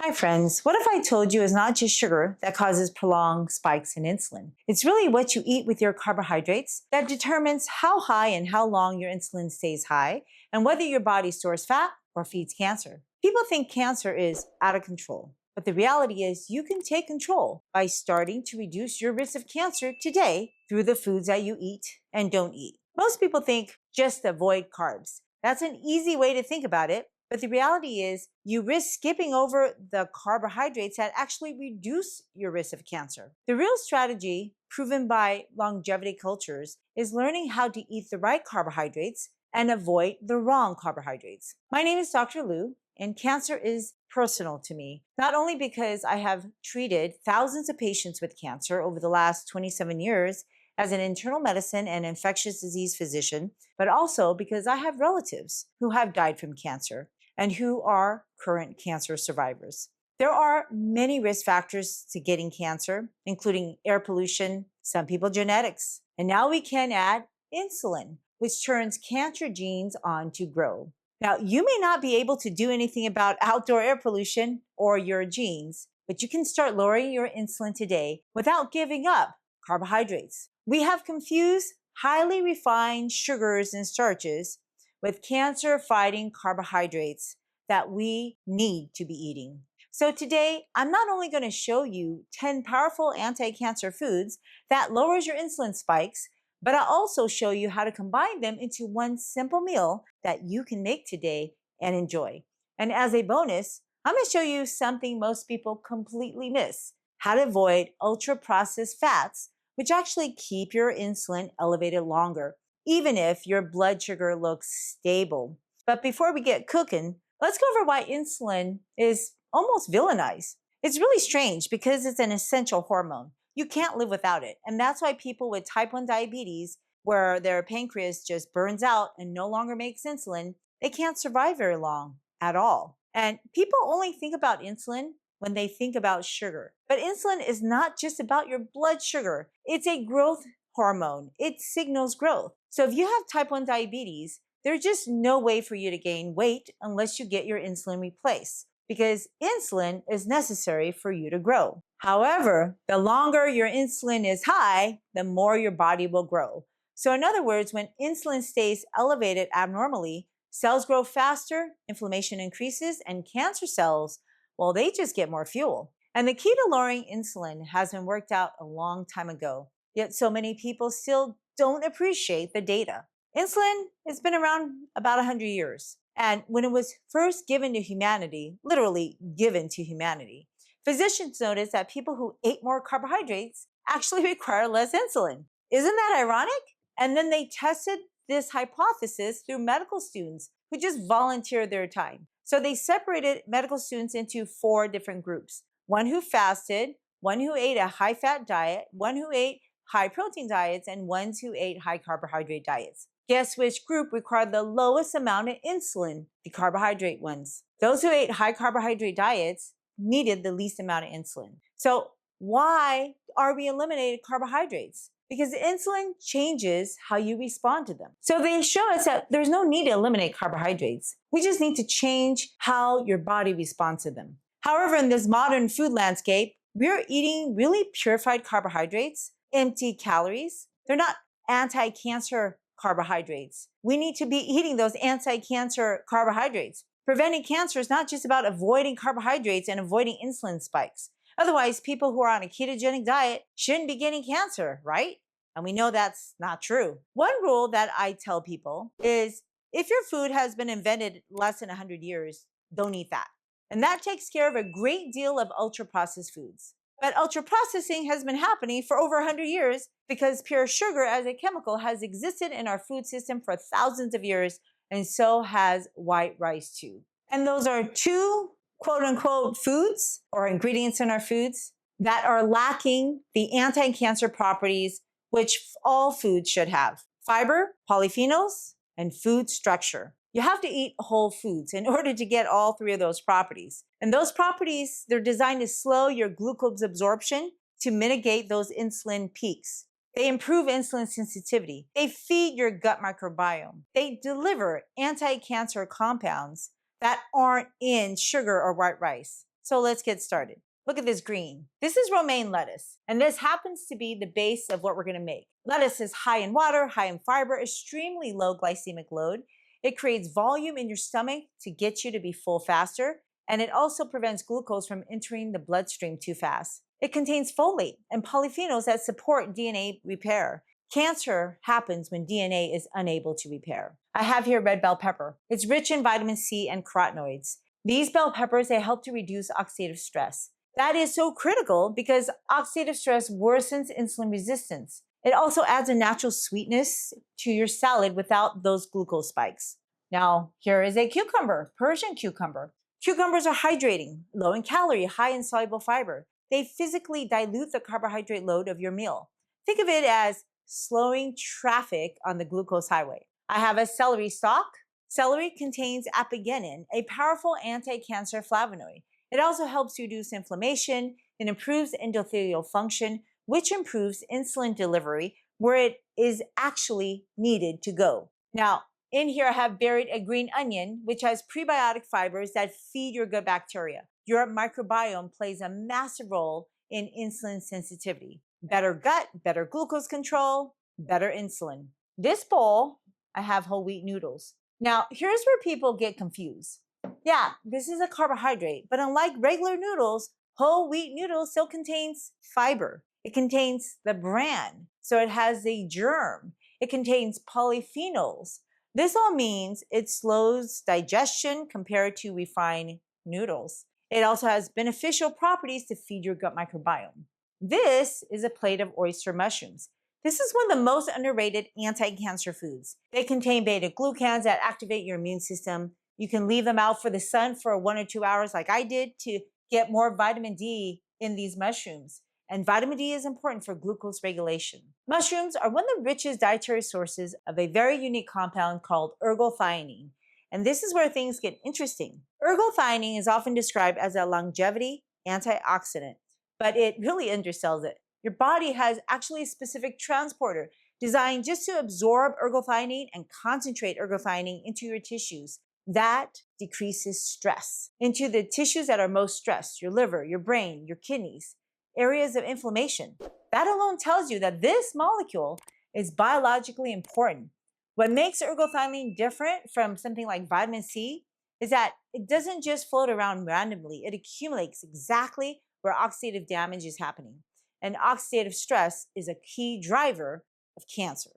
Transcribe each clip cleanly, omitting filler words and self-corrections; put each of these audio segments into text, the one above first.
Hi friends, what if I told you it's not just sugar that causes prolonged spikes in insulin? It's really what you eat with your carbohydrates that determines how high and how long your insulin stays high and whether your body stores fat or feeds cancer. People think cancer is out of control, but the reality is you can take control by starting to reduce your risk of cancer today through the foods that you eat and don't eat. Most people think just avoid carbs. That's an easy way to think about it. But the reality is you risk skipping over the carbohydrates that actually reduce your risk of cancer. The real strategy, proven by longevity cultures, is learning how to eat the right carbohydrates and avoid the wrong carbohydrates. My name is Dr. Lou, and cancer is personal to me, not only because I have treated thousands of patients with cancer over the last 27 years as an internal medicine and infectious disease physician, but also because I have relatives who have died from cancer and who are current cancer survivors. There are many risk factors to getting cancer, including air pollution, some people genetics, and now we can add insulin, which turns cancer genes on to grow. Now, you may not be able to do anything about outdoor air pollution or your genes, but you can start lowering your insulin today without giving up carbohydrates. We have confused highly refined sugars and starches with cancer-fighting carbohydrates that we need to be eating. So today, I'm not only going to show you 10 powerful anti-cancer foods that lowers your insulin spikes, but I'll also show you how to combine them into one simple meal that you can make today and enjoy. And as a bonus, I'm going to show you something most people completely miss: how to avoid ultra-processed fats, which actually keep your insulin elevated longer, even if your blood sugar looks stable. But before we get cooking, let's go over why insulin is almost villainized. It's really strange because it's an essential hormone. You can't live without it. And that's why people with type 1 diabetes, where their pancreas just burns out and no longer makes insulin, they can't survive very long at all. And people only think about insulin when they think about sugar. But insulin is not just about your blood sugar. It's a growth hormone. It signals growth. So if you have type 1 diabetes, there's just no way for you to gain weight unless you get your insulin replaced, because insulin is necessary for you to grow. However, the longer your insulin is high, the more your body will grow. So in other words, when insulin stays elevated abnormally, cells grow faster, inflammation increases, and cancer cells, well, they just get more fuel. And the key to lowering insulin has been worked out a long time ago. Yet so many people still don't appreciate the data. Insulin has been around about 100 years. And when it was first given to humanity, literally given to humanity, physicians noticed that people who ate more carbohydrates actually require less insulin. Isn't that ironic? And then they tested this hypothesis through medical students who just volunteered their time. So they separated medical students into 4 different groups: one who fasted, one who ate a high-fat diet, one who ate high-protein diets, and ones who ate high-carbohydrate diets. Guess which group required the lowest amount of insulin? The carbohydrate ones. Those who ate high-carbohydrate diets needed the least amount of insulin. So why are we eliminating carbohydrates? Because insulin changes how you respond to them. So they show us that there's no need to eliminate carbohydrates. We just need to change how your body responds to them. However, in this modern food landscape, we're eating really purified carbohydrates, empty calories. They're not anti-cancer carbohydrates. We need to be eating those anti-cancer carbohydrates. Preventing cancer is not just about avoiding carbohydrates and avoiding insulin spikes. Otherwise, people who are on a ketogenic diet shouldn't be getting cancer, right? And we know that's not true. One rule that I tell people is if your food has been invented less than 100 years, don't eat that. And that takes care of a great deal of ultra-processed foods. But ultra-processing has been happening for over 100 years because pure sugar as a chemical has existed in our food system for thousands of years, and so has white rice too. And those are 2 quote-unquote foods or ingredients in our foods that are lacking the anti-cancer properties which all foods should have: fiber, polyphenols, and food structure. You have to eat whole foods in order to get all 3 of those properties. And those properties, they're designed to slow your glucose absorption to mitigate those insulin peaks. They improve insulin sensitivity. They feed your gut microbiome. They deliver anti-cancer compounds that aren't in sugar or white rice. So let's get started. Look at this green. This is romaine lettuce, and this happens to be the base of what we're going to make. Lettuce is high in water, high in fiber, extremely low glycemic load. It creates volume in your stomach to get you to be full faster, and it also prevents glucose from entering the bloodstream too fast. It contains folate and polyphenols that support DNA repair. Cancer happens when DNA is unable to repair. I have here red bell pepper. It's rich in vitamin C and carotenoids. These bell peppers, they help to reduce oxidative stress. That is so critical because oxidative stress worsens insulin resistance. It also adds a natural sweetness to your salad without those glucose spikes. Now, here is a cucumber, Persian cucumber. Cucumbers are hydrating, low in calorie, high in soluble fiber. They physically dilute the carbohydrate load of your meal. Think of it as slowing traffic on the glucose highway. I have a celery stalk. Celery contains apigenin, a powerful anti-cancer flavonoid. It also helps reduce inflammation and improves endothelial function, which improves insulin delivery where it is actually needed to go. Now, in here I have buried a green onion, which has prebiotic fibers that feed your gut bacteria. Your microbiome plays a massive role in insulin sensitivity. Better gut, better glucose control, better insulin. This bowl, I have whole wheat noodles. Now, here's where people get confused. Yeah, this is a carbohydrate, but unlike regular noodles, whole wheat noodles still contains fiber. It contains the bran, so it has a germ. It contains polyphenols. This all means it slows digestion compared to refined noodles. It also has beneficial properties to feed your gut microbiome. This is a plate of oyster mushrooms. This is one of the most underrated anti-cancer foods. They contain beta-glucans that activate your immune system. You can leave them out for the sun for 1 or 2 hours like I did to get more vitamin D in these mushrooms. And vitamin D is important for glucose regulation. Mushrooms are one of the richest dietary sources of a very unique compound called ergothioneine. And this is where things get interesting. Ergothioneine is often described as a longevity antioxidant, but it really undersells it. Your body has actually a specific transporter designed just to absorb ergothioneine and concentrate ergothioneine into your tissues. That decreases stress into the tissues that are most stressed, your liver, your brain, your kidneys, areas of inflammation. That alone tells you that this molecule is biologically important. What makes ergothioneine different from something like vitamin C is that it doesn't just float around randomly. It accumulates exactly where oxidative damage is happening. And oxidative stress is a key driver of cancer,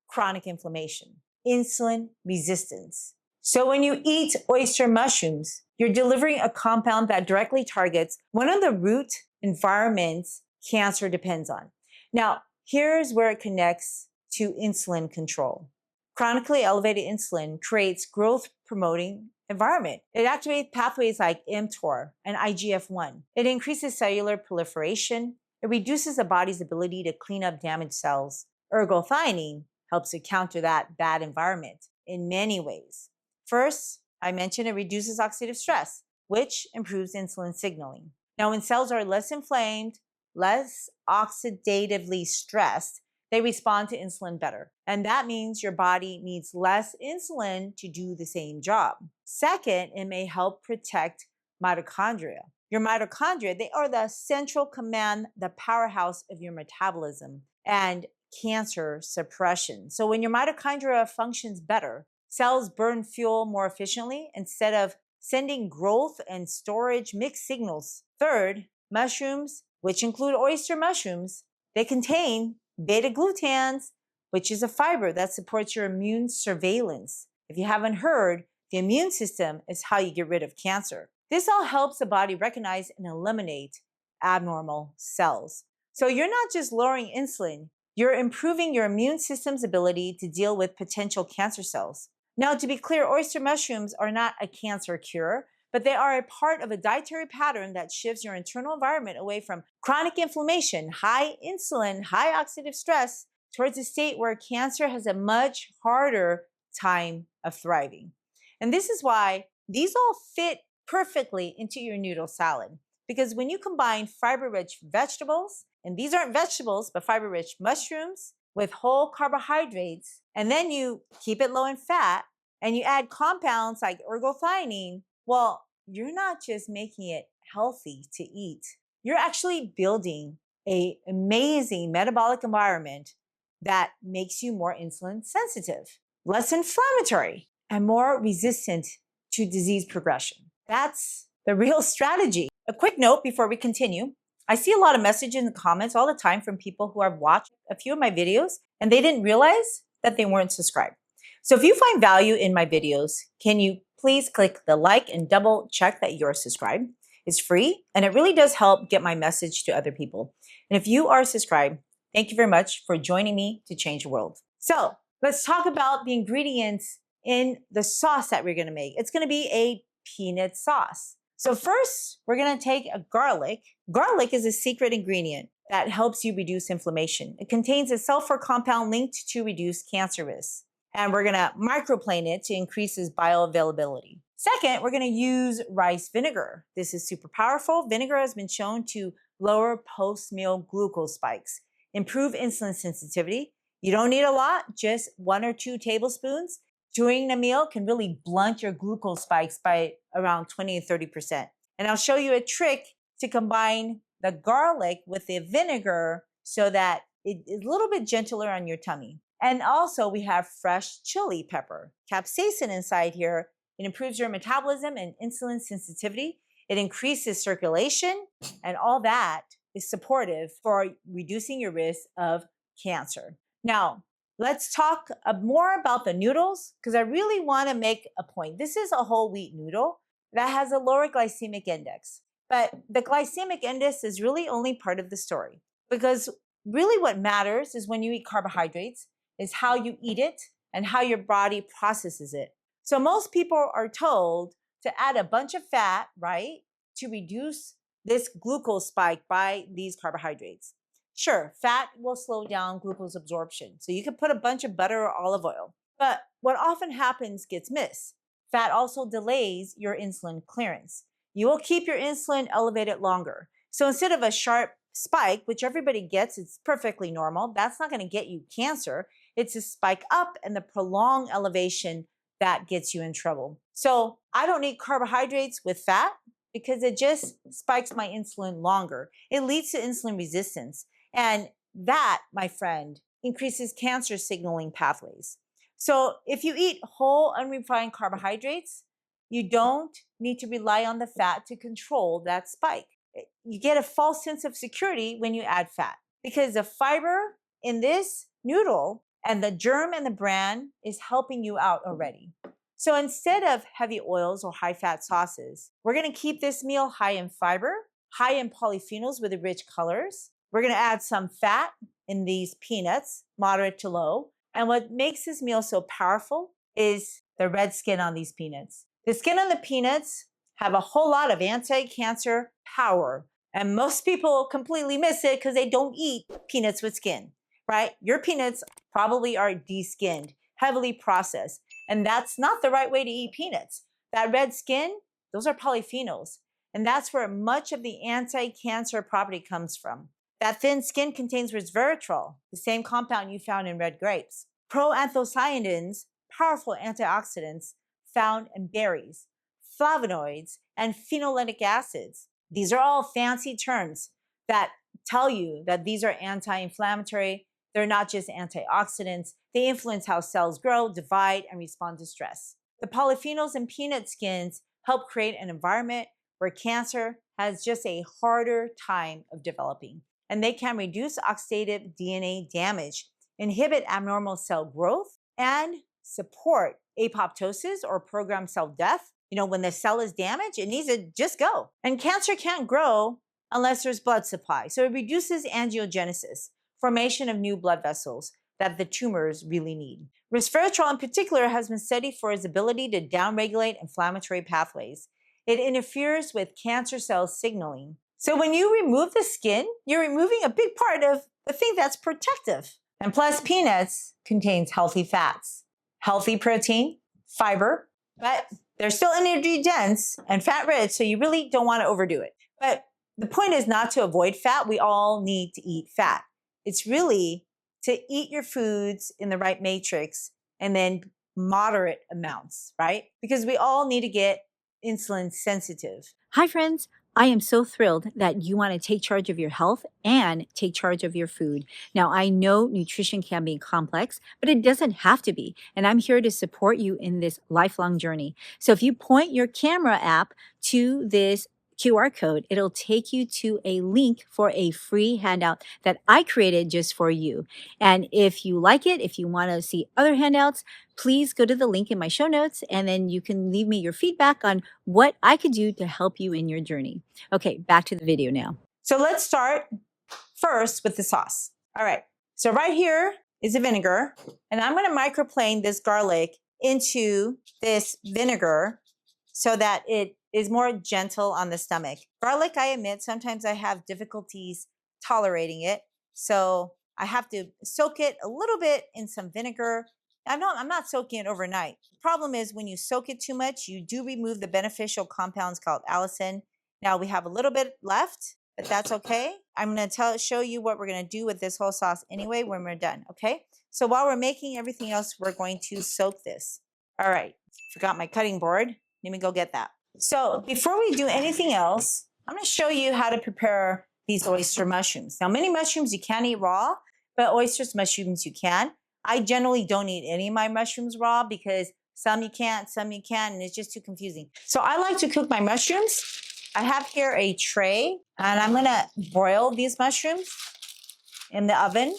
chronic inflammation, insulin resistance. So when you eat oyster mushrooms, you're delivering a compound that directly targets one of the root environments cancer depends on. Now, here's where it connects to insulin control. Chronically elevated insulin creates growth-promoting environment. It activates pathways like mTOR and IGF-1. It increases cellular proliferation. It reduces the body's ability to clean up damaged cells. Ergothioneine helps to counter that bad environment in many ways. First, I mentioned it reduces oxidative stress, which improves insulin signaling. Now, when cells are less inflamed, less oxidatively stressed, they respond to insulin better. And that means your body needs less insulin to do the same job. Second, it may help protect mitochondria. Your mitochondria, they are the central command, the powerhouse of your metabolism and cancer suppression. So when your mitochondria functions better, cells burn fuel more efficiently instead of sending growth and storage mixed signals. Third, mushrooms, which include oyster mushrooms, they contain beta-glucans, which is a fiber that supports your immune surveillance. If you haven't heard, the immune system is how you get rid of cancer. This all helps the body recognize and eliminate abnormal cells. So you're not just lowering insulin, you're improving your immune system's ability to deal with potential cancer cells. Now, to be clear, oyster mushrooms are not a cancer cure, but they are a part of a dietary pattern that shifts your internal environment away from chronic inflammation, high insulin, high oxidative stress, towards a state where cancer has a much harder time of thriving. And this is why these all fit perfectly into your noodle salad. Because when you combine fiber-rich vegetables, and these aren't vegetables, but fiber-rich mushrooms with whole carbohydrates, and then you keep it low in fat, and you add compounds like ergothioneine, well, you're not just making it healthy to eat, you're actually building an amazing metabolic environment that makes you more insulin sensitive, less inflammatory, and more resistant to disease progression. That's the real strategy. A quick note before we continue. I see a lot of messages in the comments all the time from people who have watched a few of my videos and they didn't realize that they weren't subscribed. So if you find value in my videos, can you please click the like and double check that you're subscribed? It's free and it really does help get my message to other people. And if you are subscribed, thank you very much for joining me to change the world. So let's talk about the ingredients in the sauce that we're going to make. It's going to be a peanut sauce. So first, we're going to take a garlic. Garlic is a secret ingredient that helps you reduce inflammation. It contains a sulfur compound linked to reduce cancer risk. And we're going to microplane it to increase its bioavailability. Second, we're going to use rice vinegar. This is super powerful. Vinegar has been shown to lower post-meal glucose spikes, improve insulin sensitivity. You don't need a lot, just 1 or 2 tablespoons during a meal can really blunt your glucose spikes by around 20 to 30%. And I'll show you a trick to combine the garlic with the vinegar so that it is a little bit gentler on your tummy. And also we have fresh chili pepper. Capsaicin inside here, it improves your metabolism and insulin sensitivity. It increases circulation, and all that is supportive for reducing your risk of cancer. Now, let's talk more about the noodles because I really want to make a point. This is a whole wheat noodle that has a lower glycemic index, but the glycemic index is really only part of the story because really what matters is when you eat carbohydrates is how you eat it and how your body processes it. So most people are told to add a bunch of fat, right, to reduce this glucose spike by these carbohydrates. Sure, fat will slow down glucose absorption. So you can put a bunch of butter or olive oil. But what often happens gets missed. Fat also delays your insulin clearance. You will keep your insulin elevated longer. So instead of a sharp spike, which everybody gets, it's perfectly normal. That's not going to get you cancer. It's a spike up and the prolonged elevation that gets you in trouble. So I don't need carbohydrates with fat because it just spikes my insulin longer. It leads to insulin resistance. And that, my friend, increases cancer signaling pathways. So if you eat whole unrefined carbohydrates, you don't need to rely on the fat to control that spike. You get a false sense of security when you add fat because the fiber in this noodle and the germ and the bran is helping you out already. So instead of heavy oils or high fat sauces, we're going to keep this meal high in fiber, high in polyphenols with the rich colors. We're going to add some fat in these peanuts, moderate to low. And what makes this meal so powerful is the red skin on these peanuts. The skin on the peanuts have a whole lot of anti-cancer power. And most people completely miss it because they don't eat peanuts with skin, right? Your peanuts probably are de-skinned, heavily processed. And that's not the right way to eat peanuts. That red skin, those are polyphenols. And that's where much of the anti-cancer property comes from. That thin skin contains resveratrol, the same compound you found in red grapes. Proanthocyanins, powerful antioxidants found in berries, flavonoids, and phenolic acids. These are all fancy terms that tell you that these are anti-inflammatory. They're not just antioxidants. They influence how cells grow, divide, and respond to stress. The polyphenols in peanut skins help create an environment where cancer has just a harder time of developing. And they can reduce oxidative DNA damage, inhibit abnormal cell growth, and support apoptosis or programmed cell death. You know, when the cell is damaged, it needs to just go. And cancer can't grow unless there's blood supply. So it reduces angiogenesis, formation of new blood vessels that the tumors really need. Resveratrol in particular has been studied for its ability to downregulate inflammatory pathways. It interferes with cancer cell signaling. So when you remove the skin, you're removing a big part of the thing that's protective. And plus, peanuts contains healthy fats, healthy protein, fiber, but they're still energy dense and fat rich, so you really don't want to overdo it. But the point is not to avoid fat. We all need to eat fat. It's really to eat your foods in the right matrix and then moderate amounts, right? Because we all need to get insulin sensitive. Hi, friends. I am so thrilled that you want to take charge of your health and take charge of your food. Now, I know nutrition can be complex, but it doesn't have to be. And I'm here to support you in this lifelong journey. So if you point your camera app to this QR code, it'll take you to a link for a free handout that I created just for you. And if you like it, if you want to see other handouts, please go to the link in my show notes and then you can leave me your feedback on what I could do to help you in your journey. Okay, back to the video now. So let's start first with the sauce. All right, so right here is a vinegar, and I'm going to microplane this garlic into this vinegar so that it is more gentle on the stomach. Garlic, I admit, sometimes I have difficulties tolerating it, so I have to soak it a little bit in some vinegar. I'm not soaking it overnight. The problem is when you soak it too much, you do remove the beneficial compounds called allicin. Now we have a little bit left, but that's okay. I'm going to show you what we're going to do with this whole sauce anyway when we're done, okay? So while we're making everything else, we're going to soak this. All right, forgot my cutting board. Let me go get that. So before we do anything else, I'm going to show you how to prepare these oyster mushrooms. Now, many mushrooms you can't eat raw, but oysters mushrooms you can. I generally don't eat any of my mushrooms raw because some you can't, some you can, and it's just too confusing. So I like to cook my mushrooms. I have here a tray, and I'm gonna broil these mushrooms in the oven.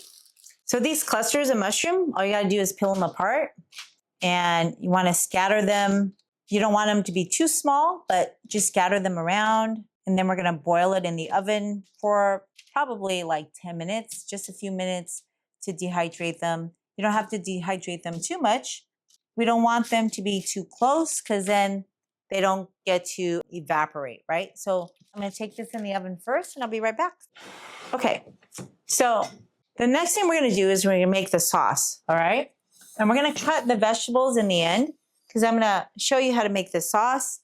So these clusters of mushroom, all you gotta do is peel them apart, and you wanna scatter them. You don't want them to be too small, but just scatter them around. And then we're gonna boil it in the oven for probably like 10 minutes, just a few minutes to dehydrate them. You don't have to dehydrate them too much. We don't want them to be too close because then they don't get to evaporate, right? So I'm gonna take this in the oven first and I'll be right back. Okay, so the next thing we're gonna do is we're gonna make the sauce, all right? And we're gonna cut the vegetables in the end because I'm gonna show you how to make the sauce.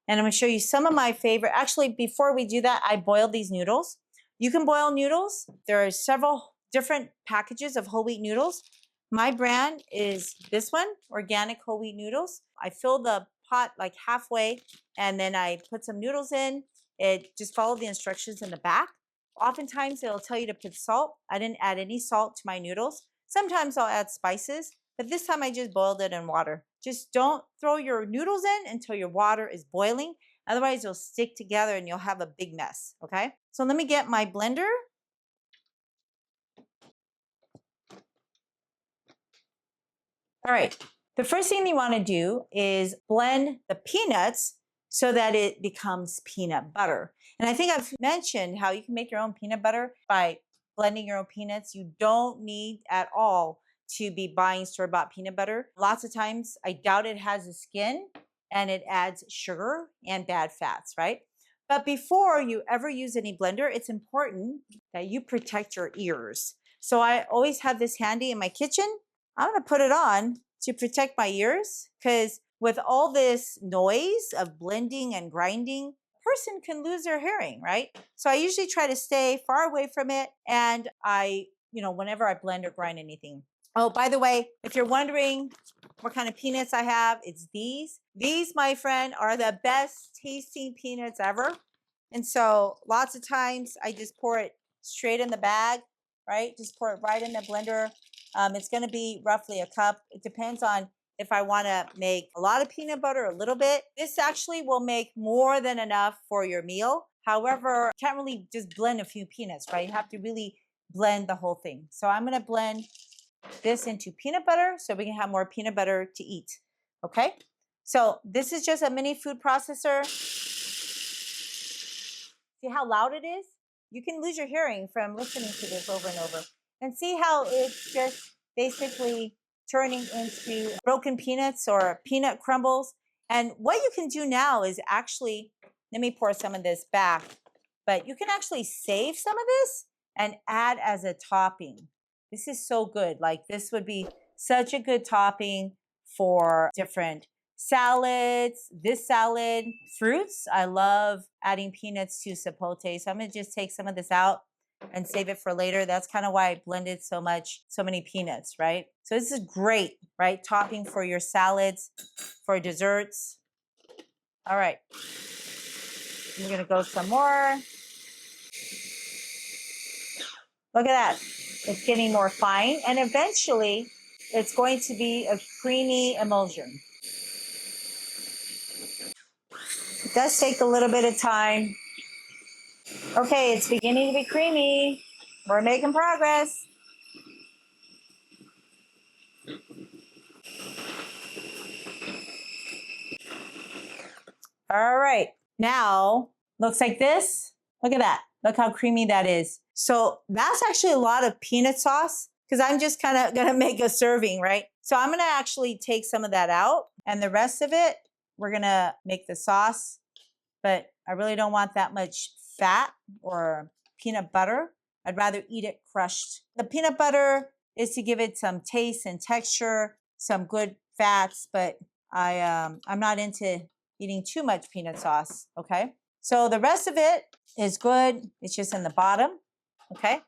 And I'm gonna show you some of my favorite, actually before we do that, I boiled these noodles. You can boil noodles. There are several different packages of whole wheat noodles. My brand is this one, organic whole wheat noodles. I fill the pot like halfway and then I put some noodles in. It just follow the instructions in the back. Oftentimes it'll tell you to put salt. I didn't add any salt to my noodles. Sometimes I'll add spices, but this time I just boiled it in water. Just don't throw your noodles in until your water is boiling. Otherwise it'll stick together and you'll have a big mess, okay? So let me get my blender. All right, the first thing you want to do is blend the peanuts so that it becomes peanut butter. And I think I've mentioned how you can make your own peanut butter by blending your own peanuts. You don't need at all to be buying store-bought peanut butter. Lots of times, I doubt it has a skin and it adds sugar and bad fats, right? But before you ever use any blender, it's important that you protect your ears. So I always have this handy in my kitchen. I'm gonna put it on to protect my ears because with all this noise of blending and grinding, a person can lose their hearing, right? So I usually try to stay far away from it and whenever I blend or grind anything. Oh, by the way, if you're wondering what kind of peanuts I have, it's these. These, my friend, are the best tasting peanuts ever. And so lots of times I just pour it straight in the bag, right? Just pour it right in the blender. It's going to be roughly a cup. It depends on if I want to make a lot of peanut butter, a little bit. This actually will make more than enough for your meal. However, you can't really just blend a few peanuts, right? You have to really blend the whole thing. So I'm going to blend this into peanut butter so we can have more peanut butter to eat. Okay? So this is just a mini food processor. See how loud it is? You can lose your hearing from listening to this over and over. And see how it's just basically turning into broken peanuts or peanut crumbles. And what you can do now is actually, let me pour some of this back, but you can actually save some of this and add as a topping. This is so good. Like this would be such a good topping for different salads, this salad, fruits. I love adding peanuts to sapote. So I'm gonna just take some of this out and save it for later. That's kind of why I blended so many peanuts, right? So this is great, right? Topping for your salads, for desserts. All right. We're gonna go some more. Look at that. It's getting more fine, and eventually it's going to be a creamy emulsion. It does take a little bit of time. Okay, it's beginning to be creamy. We're making progress. All right, now looks like this. Look at that. Look how creamy that is. So that's actually a lot of peanut sauce because I'm just kind of gonna make a serving, right? So I'm gonna actually take some of that out, and the rest of it, we're gonna make the sauce, but I really don't want that much fat or peanut butter. I'd rather eat it crushed. The peanut butter is to give it some taste and texture, some good fats, but I'm not into eating too much peanut sauce, okay? So the rest of it is good. It's just in the bottom, okay?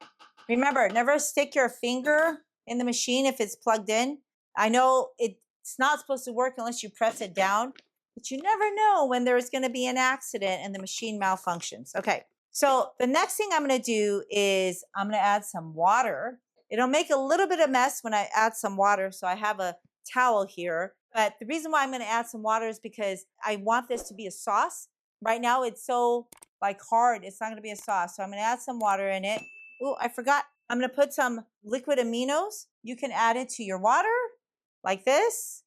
Remember, never stick your finger in the machine if it's plugged in. I know it's not supposed to work unless you press it down, but you never know when there's gonna be an accident and the machine malfunctions. Okay, so the next thing I'm gonna do is I'm gonna add some water. It'll make a little bit of mess when I add some water, so I have a towel here. But the reason why I'm gonna add some water is because I want this to be a sauce. Right now it's so like hard, it's not gonna be a sauce. So I'm gonna add some water in it. Oh, I forgot. I'm gonna put some liquid aminos. You can add it to your water like this,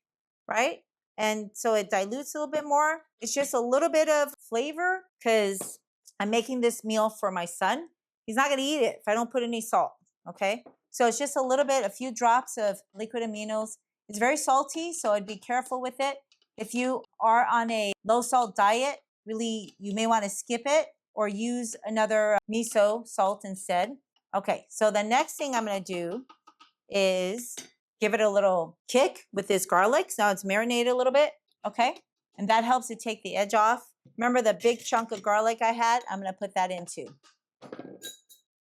right? And so it dilutes a little bit more. It's just a little bit of flavor because I'm making this meal for my son. He's not gonna eat it if I don't put any salt, okay? So it's just a little bit, a few drops of liquid aminos. It's very salty, so I'd be careful with it. If you are on a low salt diet, really, you may want to skip it or use another miso salt instead. Okay, so the next thing I'm going to do is give it a little kick with this garlic. So now it's marinated a little bit, okay? And that helps to take the edge off. Remember the big chunk of garlic I had? I'm going to put that in too.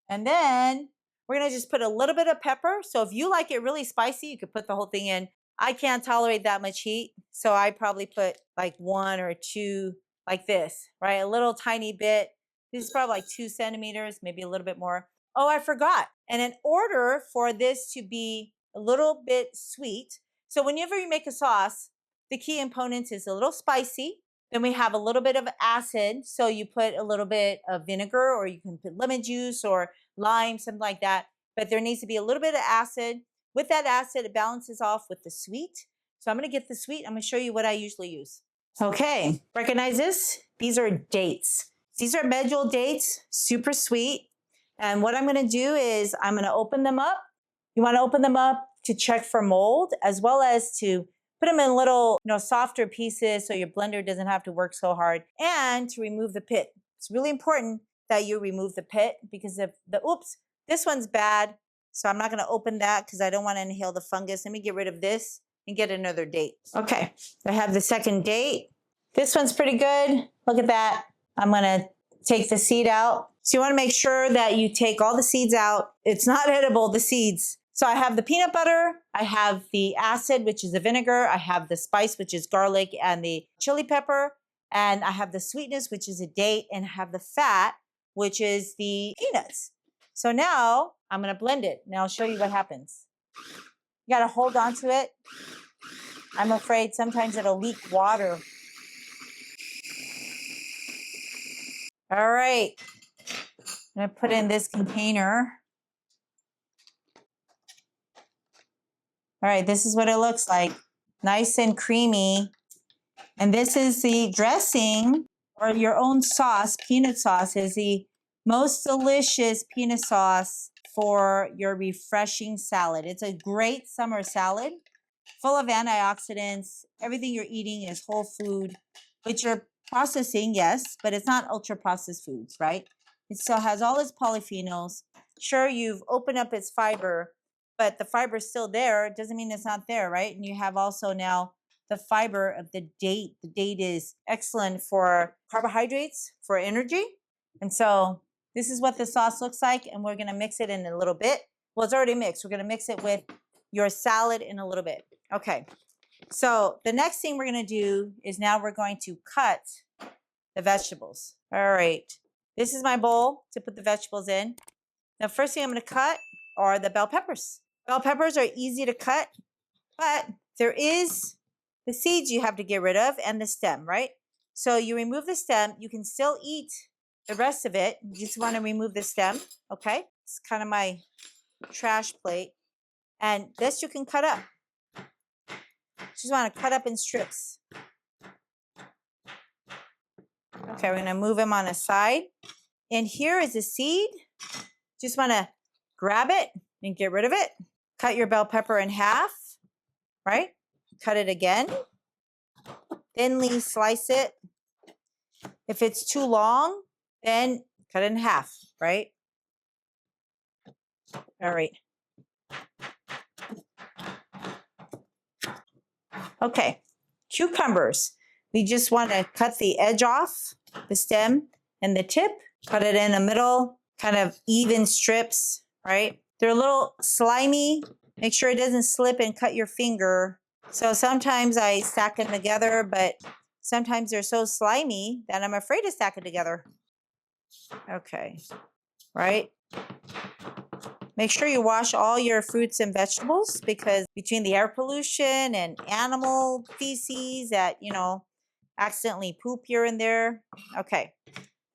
And then we're going to just put a little bit of pepper. So if you like it really spicy, you could put the whole thing in. I can't tolerate that much heat, so I probably put like 1 or 2 like this, right? A little tiny bit. This is probably like 2 centimeters, maybe a little bit more. Oh, I forgot. And in order for this to be a little bit sweet, so whenever you make a sauce, the key component is a little spicy. Then we have a little bit of acid. So you put a little bit of vinegar, or you can put lemon juice or lime, something like that. But there needs to be a little bit of acid. With that acid, it balances off with the sweet. So I'm going to get the sweet. I'm going to show you what I usually use. Okay, recognize this? These are dates. These are medjool dates, super sweet. And what I'm going to do is I'm going to open them up. You want to open them up to check for mold, as well as to put them in little, softer pieces so your blender doesn't have to work so hard, and to remove the pit. It's really important that you remove the pit because if this one's bad. So I'm not going to open that because I don't want to inhale the fungus. Let me get rid of this and get another date. Okay, I have the second date. This one's pretty good. Look at that. I'm going to take the seed out. So you want to make sure that you take all the seeds out. It's not edible, the seeds. So I have the peanut butter. I have the acid, which is the vinegar. I have the spice, which is garlic and the chili pepper. And I have the sweetness, which is a date. And I have the fat, which is the peanuts. So now I'm going to blend it. Now I'll show you what happens. You got to hold on to it. I'm afraid sometimes it'll leak water. All right. I'm going to put in this container. All right, this is what it looks like. Nice and creamy. And this is the dressing, or your own sauce. Peanut sauce is the most delicious peanut sauce for your refreshing salad. It's a great summer salad, full of antioxidants. Everything you're eating is whole food, which you're processing, yes, but it's not ultra processed foods, right? It still has all its polyphenols. Sure, you've opened up its fiber, but the fiber is still there. It doesn't mean it's not there, right? And you have also now the fiber of the date. The date is excellent for carbohydrates, for energy. And so this is what the sauce looks like, and we're going to mix it in a little bit. Well, it's already mixed. We're going to mix it with your salad in a little bit. Okay, so the next thing we're going to do is now we're going to cut the vegetables. All right, this is my bowl to put the vegetables in. Now, first thing I'm going to cut are the bell peppers. Bell peppers are easy to cut, but there is the seeds you have to get rid of and the stem, right? So you remove the stem. You can still eat the rest of it. You just want to remove the stem, okay? It's kind of my trash plate. And this you can cut up. Just want to cut up in strips. Okay, we're going to move them on a side. And here is the seed. Just want to grab it and get rid of it. Cut your bell pepper in half, right? Cut it again. Thinly slice it. If it's too long, then cut it in half, right? All right. Okay, cucumbers. We just want to cut the edge off, the stem and the tip. Cut it in the middle, kind of even strips, right? They're a little slimy. Make sure it doesn't slip and cut your finger. So sometimes I stack them together, but sometimes they're so slimy that I'm afraid to stack it together. Okay, right? Make sure you wash all your fruits and vegetables because between the air pollution and animal feces that, accidentally poop here and there. Okay.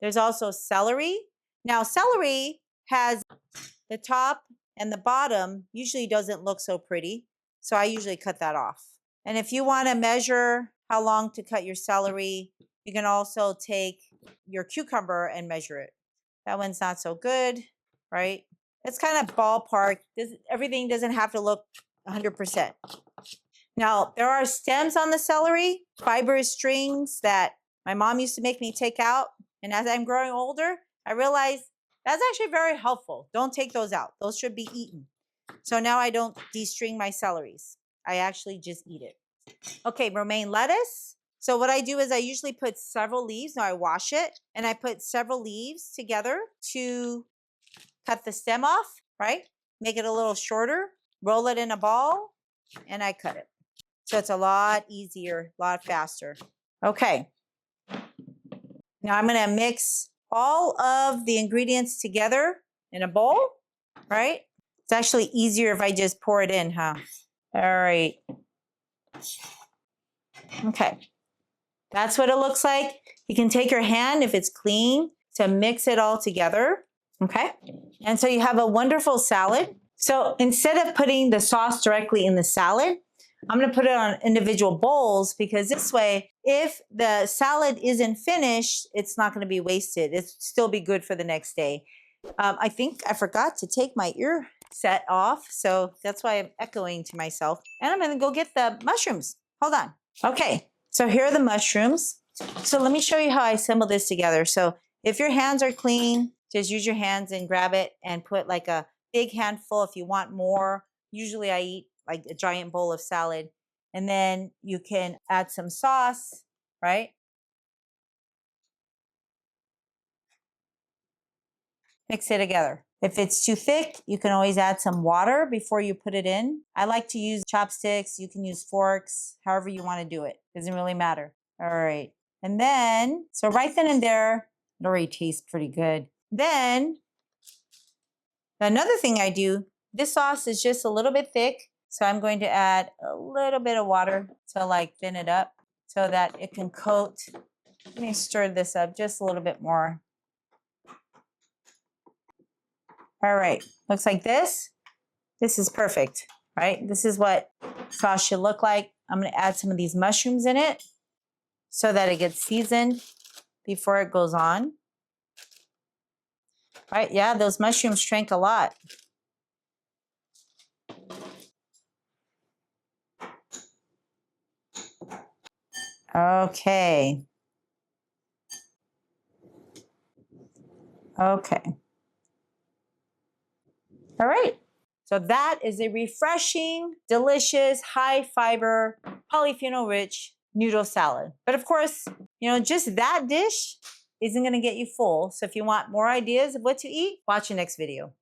There's also celery. Now, celery has the top and the bottom usually doesn't look so pretty. So I usually cut that off. And if you want to measure how long to cut your celery, you can also take your cucumber and measure it. That one's not so good, right? It's kind of ballpark. Everything doesn't have to look 100%. Now, there are stems on the celery, fibrous strings that my mom used to make me take out. And as I'm growing older, I realized that's actually very helpful. Don't take those out. Those should be eaten. So now I don't de-string my celeries. I actually just eat it. Okay, romaine lettuce. So what I do is I usually put several leaves. Now I wash it and I put several leaves together to cut the stem off, right? Make it a little shorter, roll it in a ball, and I cut it. So it's a lot easier, a lot faster. Okay. Now I'm going to mix all of the ingredients together in a bowl, right? It's actually easier if I just pour it in, huh? All right. Okay. That's what it looks like. You can take your hand, if it's clean, to mix it all together. Okay. And so you have a wonderful salad. So instead of putting the sauce directly in the salad, I'm going to put it on individual bowls because this way, if the salad isn't finished, it's not going to be wasted. It'll still be good for the next day. I think I forgot to take my ear set off. So that's why I'm echoing to myself. And I'm going to go get the mushrooms. Hold on. Okay. So here are the mushrooms. So let me show you how I assemble this together. So if your hands are clean, just use your hands and grab it and put like a big handful if you want more. Usually I eat like a giant bowl of salad. And then you can add some sauce, right? Mix it together. If it's too thick, you can always add some water before you put it in. I like to use chopsticks. You can use forks, however you want to do it. Doesn't really matter. All right. And then, so right then and there, it already tastes pretty good. Then, another thing I do, this sauce is just a little bit thick. So I'm going to add a little bit of water to like thin it up so that it can coat. Let me stir this up just a little bit more. All right, looks like this. This is perfect, right? This is what sauce should look like. I'm going to add some of these mushrooms in it so that it gets seasoned before it goes on. All right, yeah, those mushrooms shrank a lot. Okay. Okay. All right. So that is a refreshing, delicious, high fiber, polyphenol rich noodle salad. But of course, just that dish isn't going to get you full. So if you want more ideas of what to eat, watch the next video.